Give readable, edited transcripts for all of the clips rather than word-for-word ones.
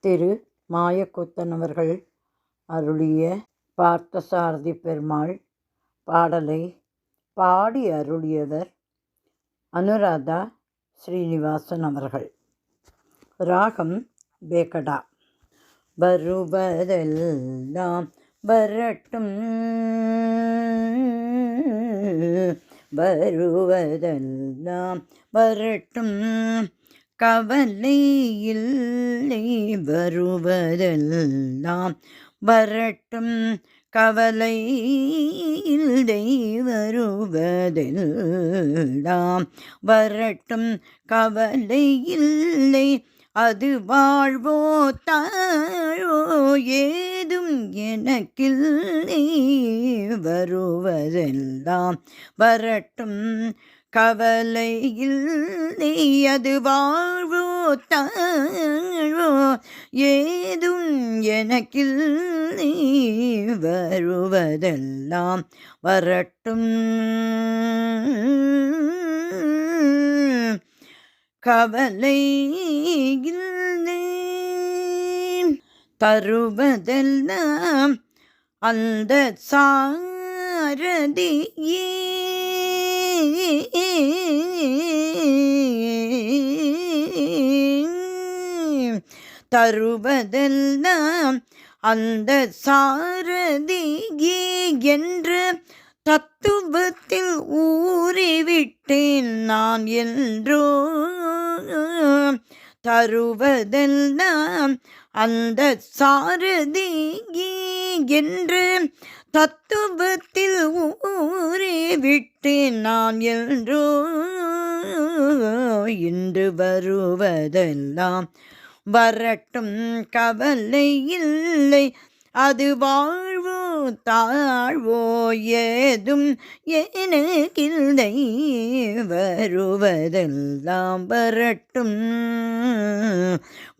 திரு மாயக்கூத்தன் அவர்கள் அருளிய பார்த்தசாரதி பெருமாள் பாடலை பாடி அருளியவர் அனுராதா ஸ்ரீனிவாசன் அவர்கள். ராகம் பேகடா. வருவதெல்லாம் வரட்டும், வருவதெல்லாம் வரட்டும், கவலை இல்லை வருவதெல்லாம் வரட்டும், கவலை இல்லை வருவதெல்லாம் வரட்டும், கவலை இல்லை அது வாழ்வோ தாழோ ஏதும் எனக்கில்லை வருவதெல்லாம் வரட்டும், கவலை இல்லை அது வாழ்வோ தாழோ ஏதும் எனக்கில்லை வருவதெல்லாம் வரட்டும், கவலை இல்லை தருவதெல்லாம் அந்த சாரதியே தருவதெல்லாம் அந்த சாரதியே என்ற தத்துவத்தில் ஊறிவிட்டேன் நான் என்றோ. தருவதெல்லாம் அந்த சாரதியே என்று தத்துவத்தில் ஊறிவிட்டேன் நான் என்றோ. இன்று வருவதெல்லாம் வரட்டும், கவலை இல்லை அது வாழ்வோ தாழ்வோ ஏதும் எனக்கில்லை வருவதெல்லாம் வரட்டும்,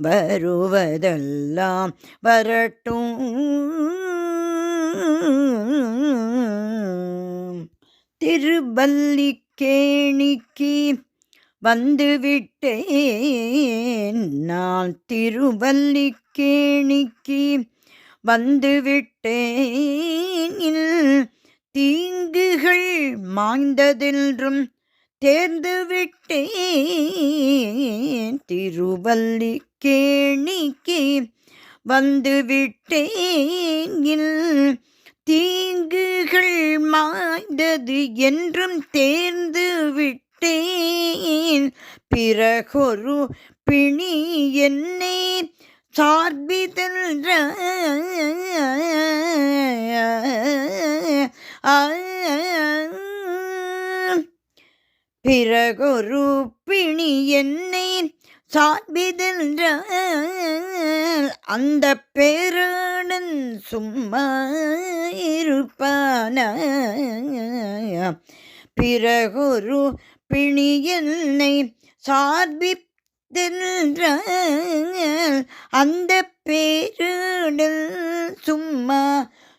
வருவதெல்லாம் வரட்டும். திருவல்லிக்கேணிக்கு வந்துவிட்டேன் நான், திருவல்லிக்கேணிக்கு வந்துவிட்டேன், தீங்குகள் மாய்ந்ததென்றும் தேர்ந்துவிட்டேன். திருவல்லிக்கேணிக்கு வந்துவிட்டேன், தீங்குகள் மாய்ந்தது என்றும் தேர்ந்து விட்டேன். பிறகொரு பிணி என்னை சார்பிதென்ற பிறகொரு பிணி என்னை சார்பிதென்ற அந்த பேரானன் சும்மா இருப்பான. பிறகொரு பிணி என்னை சார்பி அந்த பேருடல் சும்மா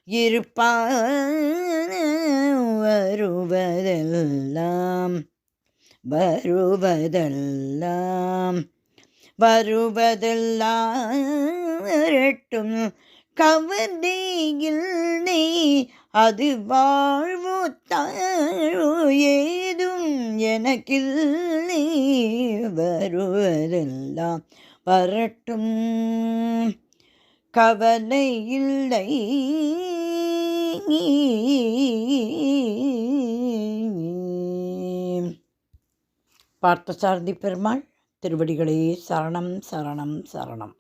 இருப்பான். வருவதெல்லாம் வருவதெல்லாம் வருவதெல்லாம் வரட்டும், கவலை இல்லை அது வாழ்வோ தாழோ ஏதும் எனக்கில்லை வருவதெல்லாம் வரட்டும், கவலை இல்லை. பார்த்தசாரதி பெருமாள் திருவடிகளே சரணம் சரணம் சரணம்.